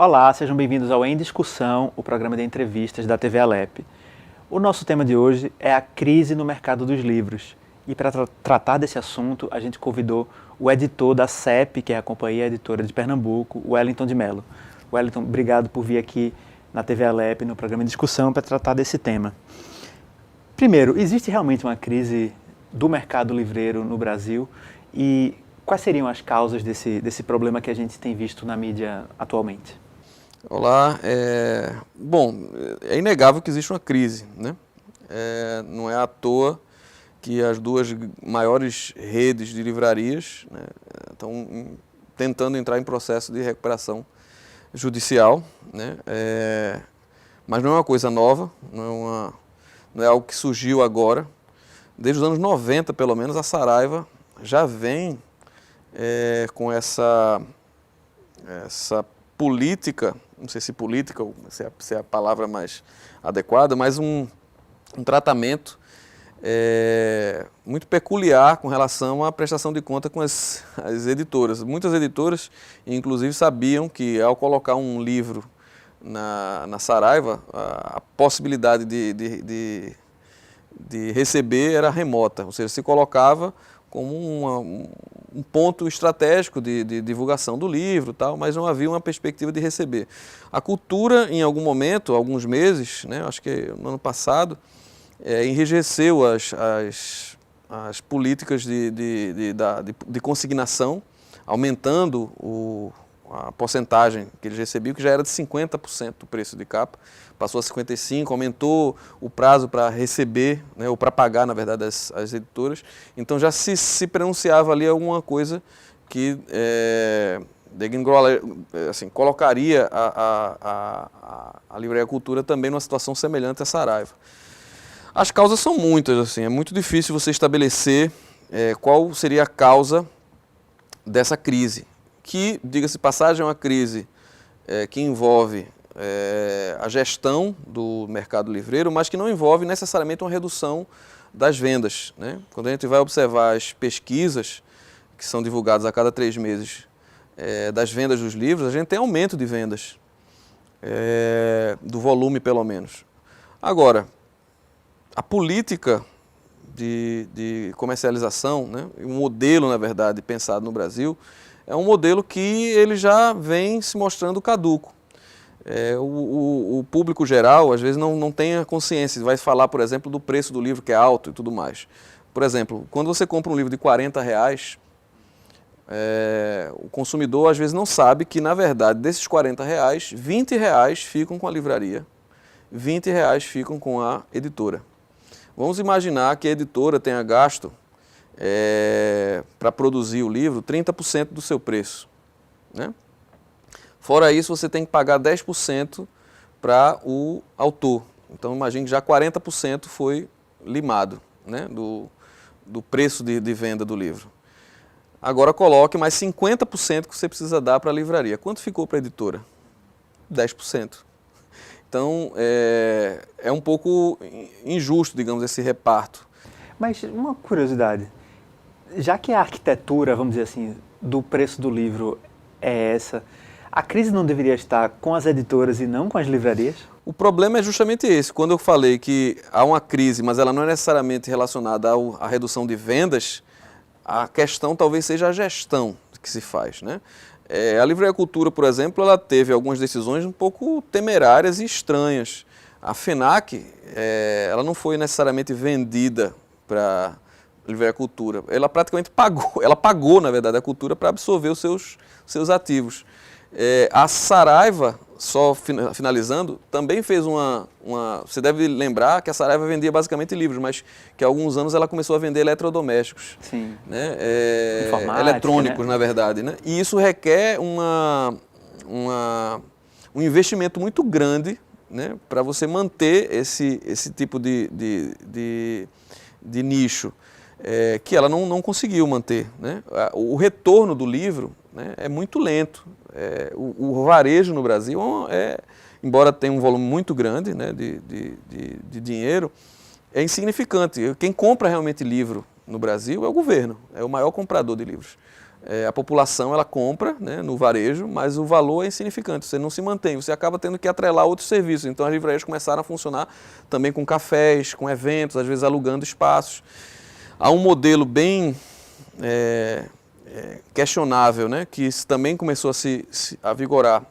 Olá, sejam bem-vindos ao Em Discussão, o programa de entrevistas da TV Alep. O nosso tema de hoje é a crise no mercado dos livros. E para tratar desse assunto, a gente convidou o editor da CEP, que é a Companhia Editora de Pernambuco, o Wellington de Mello. Wellington, obrigado por vir aqui na TV Alep, no programa de discussão, para tratar desse tema. Primeiro, existe realmente uma crise do mercado livreiro no Brasil? E quais seriam as causas desse problema que a gente tem visto na mídia atualmente? Olá, bom, é inegável que existe uma crise, né? Não é à toa que as duas maiores redes de livrarias, né, estão tentando entrar em processo de recuperação judicial, né? Mas não é uma coisa nova, não é algo que surgiu agora. Desde os anos 90, pelo menos, a Saraiva já vem com essa política, não sei se política ou se é a palavra mais adequada, mas um tratamento muito peculiar com relação à prestação de conta com as editoras. Muitas editoras, inclusive, sabiam que ao colocar um livro na Saraiva, a possibilidade de receber era remota, ou seja, se colocava como um ponto estratégico de divulgação do livro, tal, mas não havia uma perspectiva de receber. A cultura, em algum momento, alguns meses, né, acho que no ano passado, enrijeceu as políticas de consignação, aumentando a porcentagem que eles recebiam, que já era de 50% do preço de capa, passou a 55%, aumentou o prazo para receber, né, ou para pagar, na verdade, as editoras. Então já se pronunciava ali alguma coisa que assim, colocaria a Livraria Cultura também numa situação semelhante à Saraiva. As causas são muitas, assim, é muito difícil você estabelecer qual seria a causa dessa crise, que, diga-se de passagem, é uma crise que envolve a gestão do mercado livreiro, mas que não envolve necessariamente uma redução das vendas, né? Quando a gente vai observar as pesquisas que são divulgadas a cada 3 meses das vendas dos livros, a gente tem aumento de vendas, do volume pelo menos. Agora, a política de comercialização, né, o modelo, na verdade, pensado no Brasil, é um modelo que ele já vem se mostrando caduco. O público geral, às vezes, não tem a consciência, vai falar, por exemplo, do preço do livro que é alto e tudo mais. Por exemplo, quando você compra um livro de R$40, o consumidor, às vezes, não sabe que, na verdade, desses R$40, R$20 ficam com a livraria, R$20 ficam com a editora. Vamos imaginar que a editora tenha gasto para produzir o livro 30% do seu preço, né? Fora isso, você tem que pagar 10% para o autor. Então, imagine que já 40% foi limado, né, do preço de venda do livro. Agora coloque mais 50% que você precisa dar para a livraria. Quanto ficou para a editora? 10%. Então, é um pouco injusto, digamos, esse reparto. Mas uma curiosidade, já que a arquitetura, vamos dizer assim, do preço do livro é essa, a crise não deveria estar com as editoras e não com as livrarias? O problema é justamente esse. Quando eu falei que há uma crise, mas ela não é necessariamente relacionada à redução de vendas, a questão talvez seja a gestão que se faz, né? A Livraria Cultura, por exemplo, ela teve algumas decisões um pouco temerárias e estranhas. A FENAC, ela não foi necessariamente vendida para a Livraria Cultura. Ela praticamente pagou, na verdade, a Cultura para absorver os seus ativos. A Saraiva, só finalizando, também fez Você deve lembrar que a Saraiva vendia basicamente livros, mas que há alguns anos ela começou a vender eletrodomésticos. Sim. Né? né? Eletrônicos, na verdade. Né? E isso requer um investimento muito grande, né, para você manter esse tipo de nicho, que ela não conseguiu manter. Né? O retorno do livro, né, é muito lento. O varejo no Brasil, embora tenha um volume muito grande, né, de dinheiro, é insignificante. Quem compra realmente livro no Brasil é o governo, é o maior comprador de livros. A população ela compra, né, no varejo, mas o valor é insignificante, você não se mantém, você acaba tendo que atrelar outros serviços. Então as livrarias começaram a funcionar também com cafés, com eventos, às vezes alugando espaços. Há um modelo bem questionável, né, que também começou a vigorar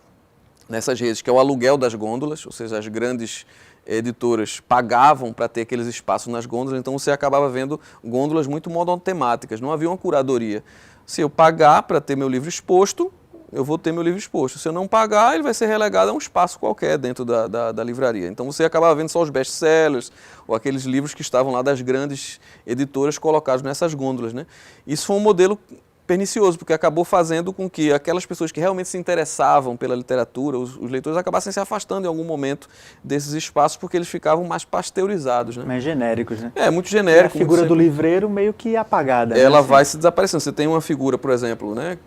nessas redes, que é o aluguel das gôndolas, ou seja, as grandes editoras pagavam para ter aqueles espaços nas gôndolas, então você acabava vendo gôndolas muito monotemáticas, não havia uma curadoria. Se eu pagar para ter meu livro exposto, eu vou ter meu livro exposto. Se eu não pagar, ele vai ser relegado a um espaço qualquer dentro da livraria. Então você acabava vendo só os best-sellers ou aqueles livros que estavam lá das grandes editoras colocados nessas gôndolas, né? Isso foi um modelo pernicioso, porque acabou fazendo com que aquelas pessoas que realmente se interessavam pela literatura, os leitores, acabassem se afastando em algum momento desses espaços, porque eles ficavam mais pasteurizados, né? Mais genéricos, né? Muito genérico. E a figura do livreiro meio que apagada. Ela né? vai se desaparecendo. Você tem uma figura, por exemplo, né?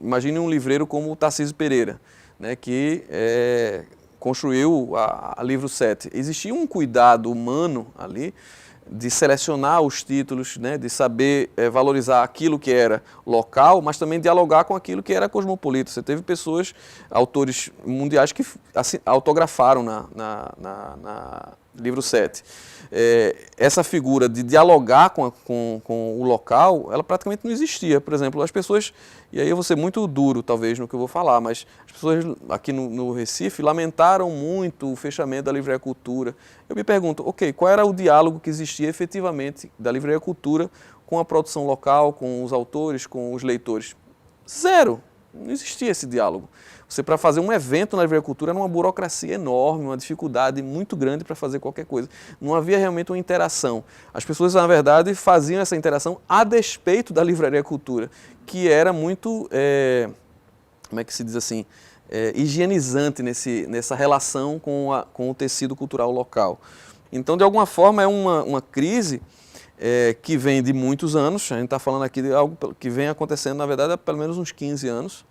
Imagine um livreiro como o Tarcísio Pereira, né? Que construiu a Livro 7. Existia um cuidado humano ali, de selecionar os títulos, né, de saber valorizar aquilo que era local, mas também dialogar com aquilo que era cosmopolita. Você teve pessoas, autores mundiais, que autografaram na Livro 7. Essa figura de dialogar com o local, ela praticamente não existia. Por exemplo, as pessoas, e aí eu vou ser muito duro talvez no que eu vou falar, mas as pessoas aqui no Recife lamentaram muito o fechamento da Livraria Cultura. Eu me pergunto, ok, qual era o diálogo que existia efetivamente da Livraria Cultura com a produção local, com os autores, com os leitores? Zero. Não existia esse diálogo. Você, para fazer um evento na Livraria Cultura, era uma burocracia enorme, uma dificuldade muito grande para fazer qualquer coisa. Não havia realmente uma interação. As pessoas, na verdade, faziam essa interação a despeito da Livraria Cultura, que era muito, como é que se diz assim, higienizante nessa relação com o tecido cultural local. Então, de alguma forma, é uma crise que vem de muitos anos. A gente está falando aqui de algo que vem acontecendo, na verdade, há pelo menos uns 15 anos.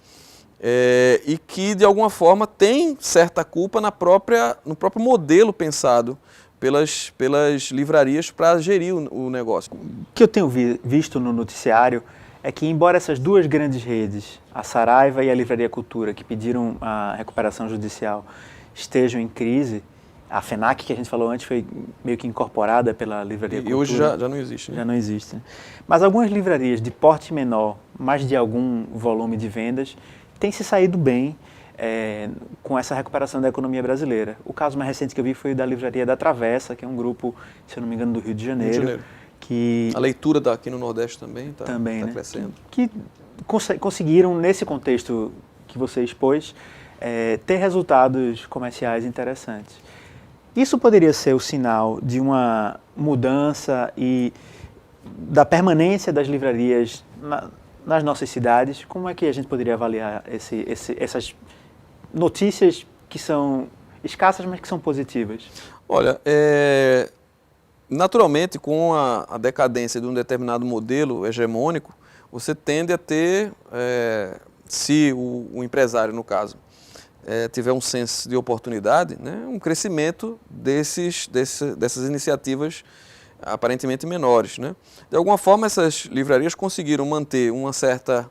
E que, de alguma forma, tem certa culpa no próprio modelo pensado pelas livrarias para gerir o negócio. O que eu tenho visto no noticiário é que, embora essas duas grandes redes, a Saraiva e a Livraria Cultura, que pediram a recuperação judicial, estejam em crise, a FENAC, que a gente falou antes, foi meio que incorporada pela Livraria Cultura. E hoje já não existe. Né? Já não existe. Mas algumas livrarias de porte menor, mas de algum volume de vendas, têm se saído bem com essa recuperação da economia brasileira. O caso mais recente que eu vi foi o da Livraria da Travessa, que é um grupo, se eu não me engano, do Rio de Janeiro. Que a leitura aqui no Nordeste também está né? crescendo. Que conseguiram, nesse contexto que você expôs, ter resultados comerciais interessantes. Isso poderia ser o sinal de uma mudança e da permanência das livrarias nas nossas cidades? Como é que a gente poderia avaliar essas notícias que são escassas, mas que são positivas? Olha, naturalmente, com a decadência de um determinado modelo hegemônico, você tende a ter, se o empresário, no caso, tiver um senso de oportunidade, né, um crescimento dessas iniciativas aparentemente menores. Né? De alguma forma, essas livrarias conseguiram manter uma certa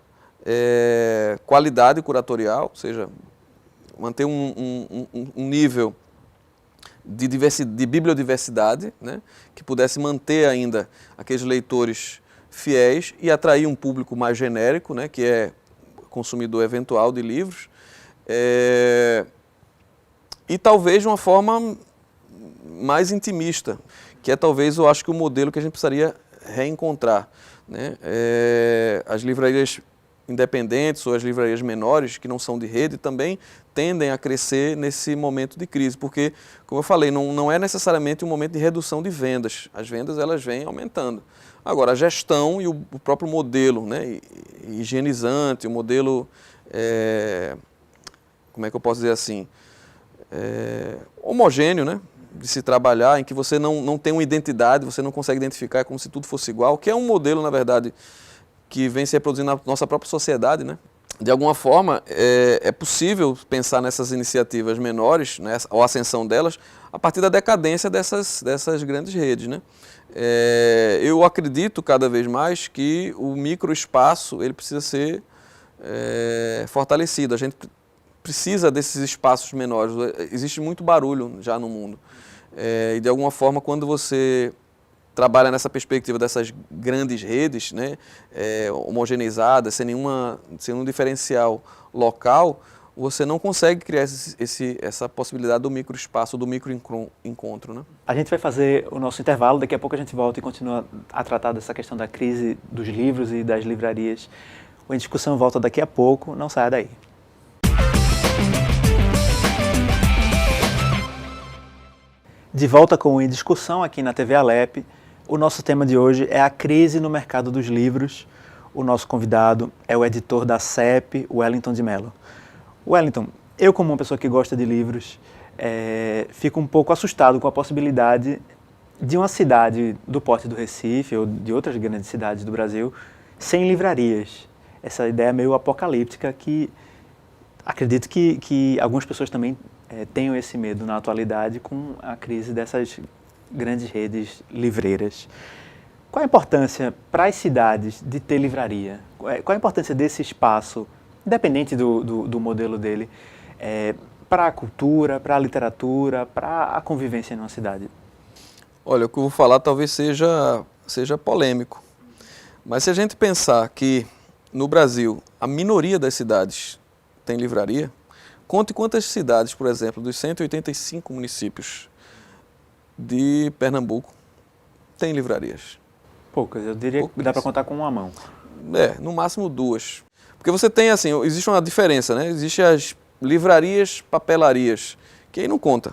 qualidade curatorial, ou seja, manter um nível de bibliodiversidade, né, que pudesse manter ainda aqueles leitores fiéis e atrair um público mais genérico, né, que é consumidor eventual de livros, e talvez de uma forma mais intimista, que é talvez, eu acho que o modelo que a gente precisaria reencontrar. Né? As livrarias independentes ou as livrarias menores, que não são de rede, também tendem a crescer nesse momento de crise, porque, como eu falei, não é necessariamente um momento de redução de vendas. As vendas, elas vêm aumentando. Agora, a gestão e o próprio modelo, né, higienizante, o modelo, como é que eu posso dizer assim, homogêneo, né, de se trabalhar, em que você não tem uma identidade, você não consegue identificar, é como se tudo fosse igual, que é um modelo, na verdade, que vem se reproduzindo na nossa própria sociedade, né? de alguma forma, é possível pensar nessas iniciativas menores, né, ou a ascensão delas, a partir da decadência dessas grandes redes, né? Eu acredito cada vez mais que o microespaço ele precisa ser fortalecido. A gente precisa desses espaços menores. Existe muito barulho já no mundo. E de alguma forma, quando você trabalha nessa perspectiva dessas grandes redes, né, homogeneizadas, sem nenhum diferencial local, você não consegue criar essa possibilidade do microespaço, do microencontro, né? A gente vai fazer o nosso intervalo, daqui a pouco a gente volta e continua a tratar dessa questão da crise dos livros e das livrarias. O Em Discussão volta daqui a pouco, não saia daí. De volta com o Em Discussão aqui na TV Alep. O nosso tema de hoje é a crise no mercado dos livros. O nosso convidado é o editor da CEP, Wellington de Mello. Wellington, eu como uma pessoa que gosta de livros, fico um pouco assustado com a possibilidade de uma cidade do porte do Recife ou de outras grandes cidades do Brasil sem livrarias. Essa ideia meio apocalíptica que acredito que algumas pessoas também tenham esse medo na atualidade com a crise dessas grandes redes livreiras. Qual a importância para as cidades de ter livraria? Qual a importância desse espaço, independente do modelo dele, para a cultura, para a literatura, para a convivência numa cidade? Olha, o que eu vou falar talvez seja polêmico, mas se a gente pensar que no Brasil a minoria das cidades tem livraria, conte quantas cidades, por exemplo, dos 185 municípios de Pernambuco tem livrarias. Poucas, eu diria que dá para contar com uma mão. No máximo 2. Porque você tem assim, existe uma diferença, né? Existem as livrarias, papelarias, que aí não conta,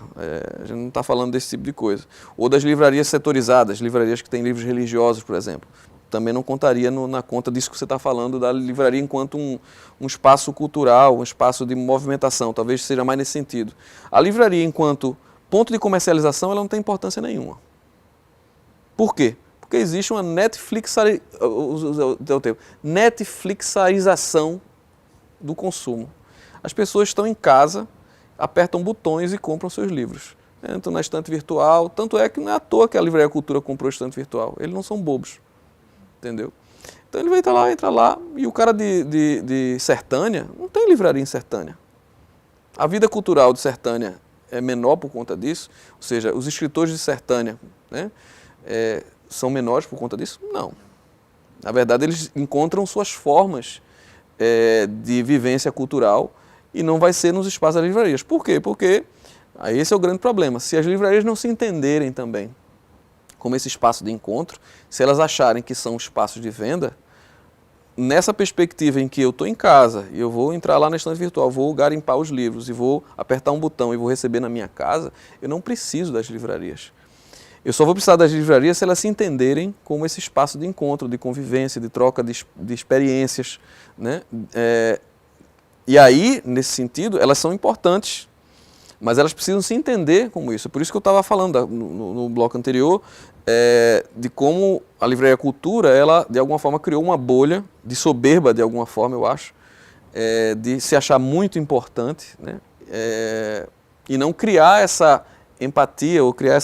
a gente não está falando desse tipo de coisa. Ou das livrarias setorizadas, livrarias que têm livros religiosos, por exemplo. Também não contaria na conta disso que você está falando, da livraria enquanto um espaço cultural, um espaço de movimentação, talvez seja mais nesse sentido. A livraria enquanto ponto de comercialização, ela não tem importância nenhuma. Por quê? Porque existe uma Netflixarização do consumo. As pessoas estão em casa, apertam botões e compram seus livros. Entram na estante virtual, tanto é que não é à toa que a Livraria Cultura comprou a estante virtual. Eles não são bobos, entendeu? Então ele vai entra lá, e o cara de Sertânia não tem livraria em Sertânia. A vida cultural de Sertânia é menor por conta disso, ou seja, os escritores de Sertânia, né, são menores por conta disso? Não. Na verdade, eles encontram suas formas de vivência cultural e não vai ser nos espaços das livrarias. Por quê? Porque aí esse é o grande problema. Se as livrarias não se entenderem também como esse espaço de encontro, se elas acharem que são espaços de venda, nessa perspectiva em que eu estou em casa e eu vou entrar lá na estante virtual, vou garimpar os livros e vou apertar um botão e vou receber na minha casa, eu não preciso das livrarias. Eu só vou precisar das livrarias se elas se entenderem como esse espaço de encontro, de convivência, de troca de experiências, né? E aí, nesse sentido, elas são importantes, mas elas precisam se entender como isso. Por isso que eu estava falando no bloco anterior, de como a Livraria Cultura, ela de alguma forma criou uma bolha de soberba, de alguma forma, eu acho, de se achar muito importante, né? E não criar essa empatia ou criar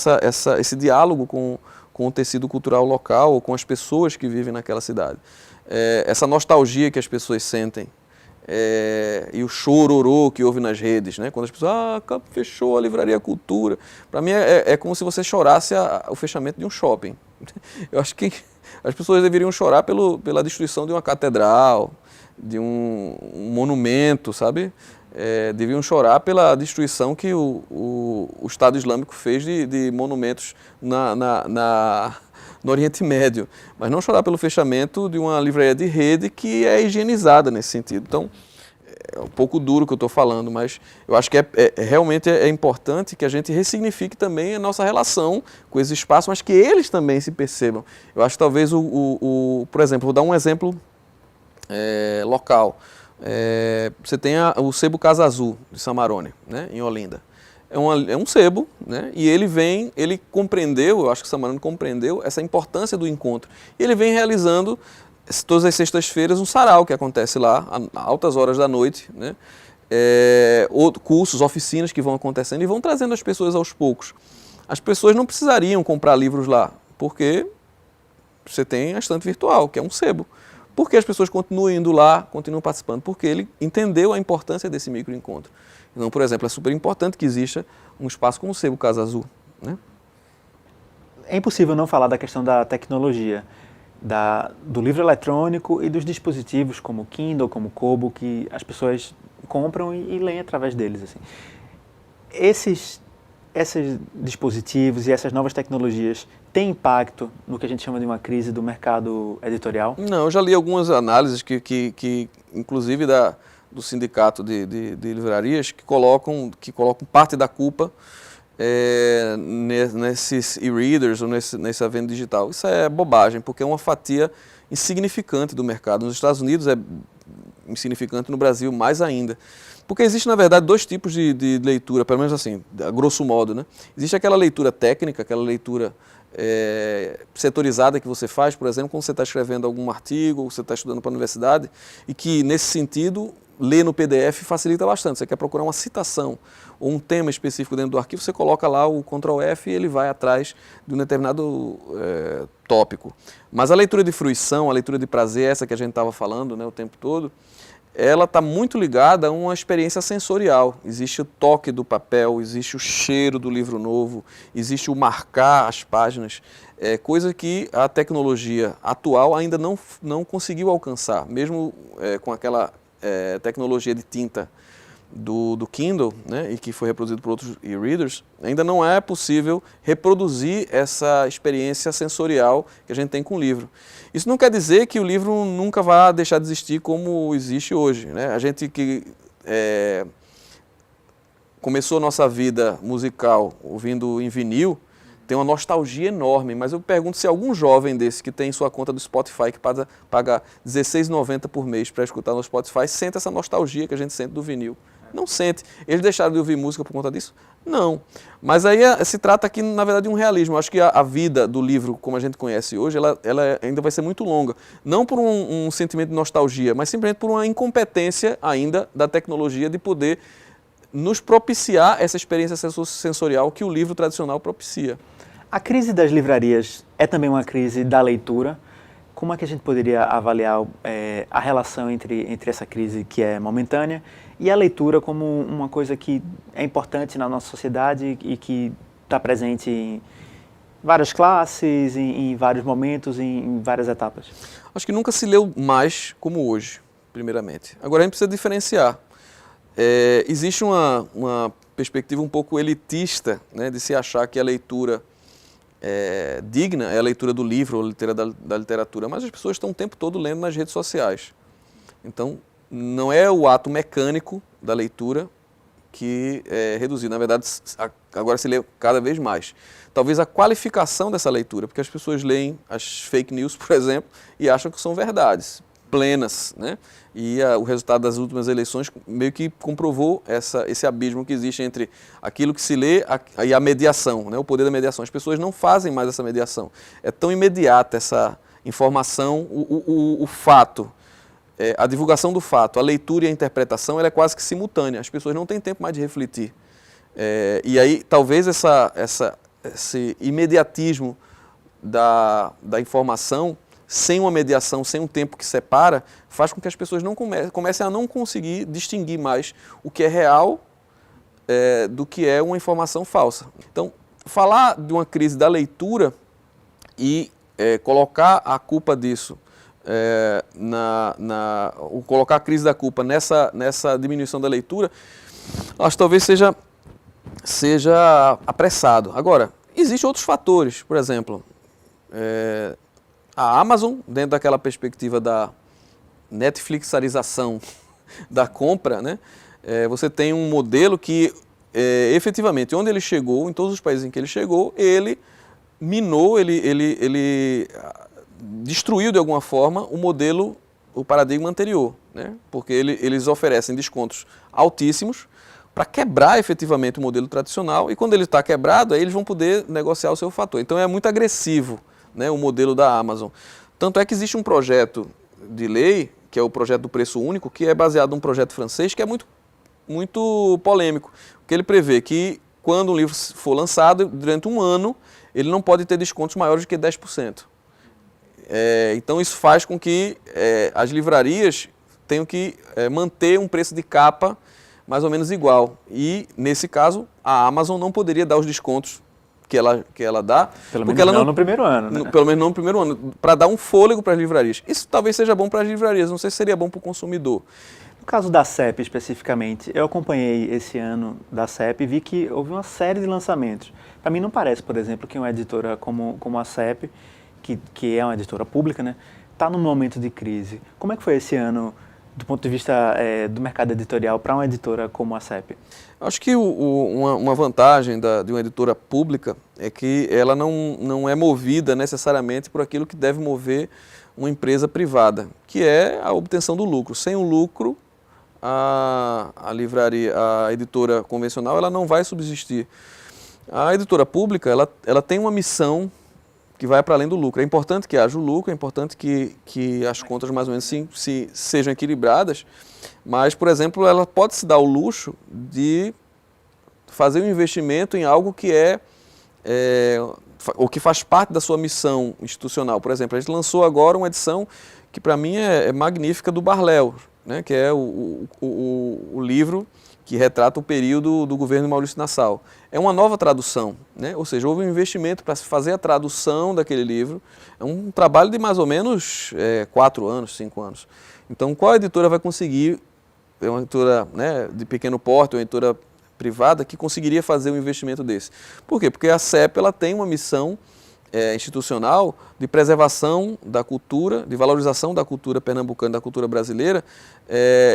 esse diálogo com o tecido cultural local ou com as pessoas que vivem naquela cidade. Essa nostalgia que as pessoas sentem e o chororô que houve nas redes, né? Quando as pessoas, fechou a Livraria Cultura. Para mim é como se você chorasse o fechamento de um shopping. Eu acho que as pessoas deveriam chorar pela destruição de uma catedral, de um monumento, sabe? Deviam chorar pela destruição que o Estado Islâmico fez de monumentos no Oriente Médio, mas não chorar pelo fechamento de uma livraria de rede que é higienizada nesse sentido. Então, é um pouco duro o que eu estou falando, mas eu acho que realmente é importante que a gente ressignifique também a nossa relação com esse espaço, mas que eles também se percebam. Eu acho que talvez, por exemplo, vou dar um exemplo local. Você tem o Sebo Casa Azul, de Samarone, né, em Olinda. É um sebo, né, e ele compreendeu, eu acho que o Samarone compreendeu essa importância do encontro. E ele vem realizando todas as sextas-feiras, um sarau que acontece lá, a altas horas da noite, né? Cursos, oficinas que vão acontecendo e vão trazendo as pessoas aos poucos. As pessoas não precisariam comprar livros lá, porque você tem a estante virtual, que é um sebo. Por que as pessoas continuam indo lá, continuam participando? Porque ele entendeu a importância desse microencontro. Então, por exemplo, é super importante que exista um espaço como o Sebo Casa Azul, né? É impossível não falar da questão da tecnologia, do livro eletrônico e dos dispositivos como o Kindle, como o Kobo, que as pessoas compram e leem através deles. Assim. Esses dispositivos e essas novas tecnologias têm impacto no que a gente chama de uma crise do mercado editorial? Não, eu já li algumas análises que inclusive do sindicato de livrarias, que colocam parte da culpa nesses e-readers ou nessa venda digital. Isso é bobagem, porque é uma fatia insignificante do mercado. Nos Estados Unidos é insignificante, no Brasil mais ainda. Porque existe, na verdade, dois tipos de leitura, pelo menos assim, a grosso modo, né? Existe aquela leitura técnica, aquela leitura setorizada que você faz, por exemplo, quando você está escrevendo algum artigo, ou você está estudando para a universidade, e que, nesse sentido, ler no PDF facilita bastante. Você quer procurar uma citação ou um tema específico dentro do arquivo, você coloca lá o Ctrl F e ele vai atrás de um determinado tópico. Mas a leitura de fruição, a leitura de prazer, essa que a gente estava falando, né, o tempo todo, ela está muito ligada a uma experiência sensorial. Existe o toque do papel, existe o cheiro do livro novo, existe o marcar as páginas, coisa que a tecnologia atual ainda não conseguiu alcançar, mesmo com aquela tecnologia de tinta do Kindle, né, e que foi reproduzido por outros e-readers, ainda não é possível reproduzir essa experiência sensorial que a gente tem com o livro. Isso não quer dizer que o livro nunca vai deixar de existir como existe hoje, né? A gente que começou a nossa vida musical ouvindo em vinil, tem uma nostalgia enorme, mas eu pergunto se algum jovem desse que tem sua conta do Spotify, que paga R$16,90 por mês para escutar no Spotify, sente essa nostalgia que a gente sente do vinil. Não sente. Eles deixaram de ouvir música por conta disso? Não. Mas aí se trata aqui, na verdade, de um realismo. Eu acho que a vida do livro, como a gente conhece hoje, ela ainda vai ser muito longa. Não por um sentimento de nostalgia, mas simplesmente por uma incompetência ainda da tecnologia de poder nos propiciar essa experiência sensorial que o livro tradicional propicia. A crise das livrarias é também uma crise da leitura. Como é que a gente poderia avaliar a relação entre essa crise que é momentânea e a leitura como uma coisa que é importante na nossa sociedade e que está presente em várias classes, em vários momentos, em várias etapas? Acho que nunca se leu mais como hoje, primeiramente. Agora a gente precisa diferenciar. Existe uma perspectiva um pouco elitista, né, de se achar que a leitura digna é a leitura do livro ou a leitura da literatura, mas as pessoas estão o tempo todo lendo nas redes sociais. Então, não é o ato mecânico da leitura que é reduzido. Na verdade, agora se lê cada vez mais. Talvez a qualificação dessa leitura, porque as pessoas leem as fake news, por exemplo, e acham que são verdades plenas, né? E o resultado das últimas eleições meio que comprovou esse abismo que existe entre aquilo que se lê e a mediação, né? O poder da mediação. As pessoas não fazem mais essa mediação. É tão imediata essa informação, o fato, a divulgação do fato, a leitura e a interpretação, ela é quase que simultânea. As pessoas não têm tempo mais de refletir. E aí, talvez esse imediatismo da informação, sem uma mediação, sem um tempo que separa, faz com que as pessoas não comecem a não conseguir distinguir mais o que é real do que é uma informação falsa. Então, falar de uma crise da leitura e colocar a culpa disso, colocar a crise da culpa nessa diminuição da leitura, acho que talvez seja apressado. Agora, existem outros fatores, por exemplo, a Amazon, dentro daquela perspectiva da Netflixarização da compra, né, você tem um modelo que, efetivamente, onde ele chegou, em todos os países em que ele chegou, ele minou, ele destruiu de alguma forma o paradigma anterior, né, porque eles oferecem descontos altíssimos para quebrar efetivamente o modelo tradicional, e quando ele está quebrado, aí eles vão poder negociar o seu fator. Então é muito agressivo, né, o modelo da Amazon. Tanto é que existe um projeto de lei, que é o projeto do preço único, que é baseado num projeto francês que é muito polêmico, porque ele prevê que quando um livro for lançado, durante um ano, ele não pode ter descontos maiores do que 10%. Então isso faz com que as livrarias tenham que manter um preço de capa mais ou menos igual. E, nesse caso, a Amazon não poderia dar os descontos que ela dá. Pelo menos não no primeiro ano, né? Pelo menos não no primeiro ano, para dar um fôlego para as livrarias. Isso talvez seja bom para as livrarias, não sei se seria bom para o consumidor. No caso da CEP especificamente, eu acompanhei esse ano da CEP e vi que houve uma série de lançamentos. Para mim não parece, por exemplo, que uma editora como a CEP, que é uma editora pública, né, está num momento de crise. Como é que foi esse ano do ponto de vista do mercado editorial para uma editora como a CEP? Acho que uma vantagem de uma editora pública é que ela não é movida necessariamente por aquilo que deve mover uma empresa privada, que é a obtenção do lucro. Sem o lucro, a editora convencional, ela não vai subsistir. A editora pública, ela tem uma missão que vai para além do lucro. É importante que haja o lucro, é importante que as contas mais ou menos sejam equilibradas, mas, por exemplo, ela pode se dar o luxo de fazer um investimento em algo que ou que faz parte da sua missão institucional. Por exemplo, a gente lançou agora uma edição que para mim é magnífica do Barléu, né, que é o livro que retrata o período do governo de Maurício Nassau. É uma nova tradução, né? Ou seja, houve um investimento para se fazer a tradução daquele livro. É um trabalho de mais ou menos 4 anos, 5 anos. Então, qual editora vai conseguir, é uma editora, né, de pequeno porte, uma editora privada, que conseguiria fazer um investimento desse? Por quê? Porque a CEP ela tem uma missão institucional de preservação da cultura, de valorização da cultura pernambucana, da cultura brasileira,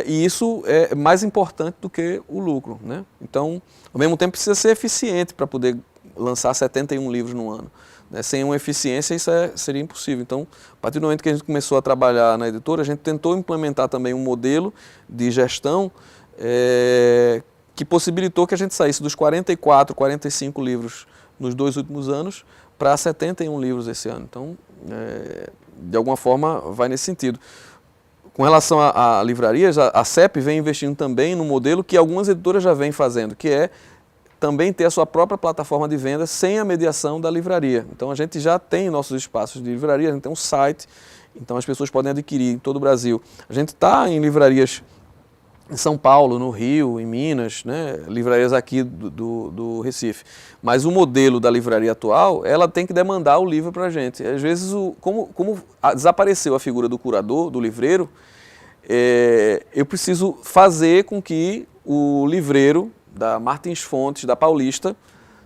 e isso é mais importante do que o lucro, né? Então, ao mesmo tempo, precisa ser eficiente para poder lançar 71 livros no ano, né? Sem uma eficiência, isso seria impossível. Então, a partir do momento que a gente começou a trabalhar na editora, a gente tentou implementar também um modelo de gestão que possibilitou que a gente saísse dos 44, 45 livros nos 2 últimos anos para 71 livros esse ano. Então, de alguma forma, vai nesse sentido. Com relação a livrarias, a CEP vem investindo também no modelo que algumas editoras já vêm fazendo, que é também ter a sua própria plataforma de venda sem a mediação da livraria. Então, a gente já tem nossos espaços de livraria, a gente tem um site, então as pessoas podem adquirir em todo o Brasil. A gente está em livrarias em São Paulo, no Rio, em Minas, né, livrarias aqui do Recife. Mas o modelo da livraria atual, ela tem que demandar o livro para a gente. Às vezes, como desapareceu a figura do curador, do livreiro, eu preciso fazer com que o livreiro da Martins Fontes, da Paulista,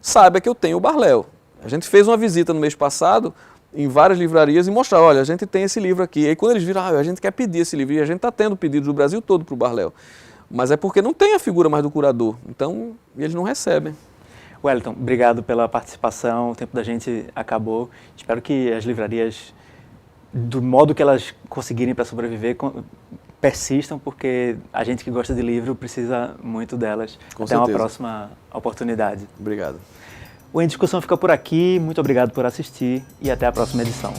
saiba que eu tenho o Barléu. A gente fez uma visita no mês passado em várias livrarias e mostrar, olha, a gente tem esse livro aqui. E aí quando eles viram, a gente quer pedir esse livro, e a gente está tendo pedidos do Brasil todo para o Barléu. Mas é porque não tem a figura mais do curador, então eles não recebem. Wellington, obrigado pela participação, o tempo da gente acabou. Espero que as livrarias, do modo que elas conseguirem para sobreviver, persistam, porque a gente que gosta de livro precisa muito delas. Com Até certeza. uma próxima oportunidade. Obrigado. O Em Discussão fica por aqui, muito obrigado por assistir e até a próxima edição.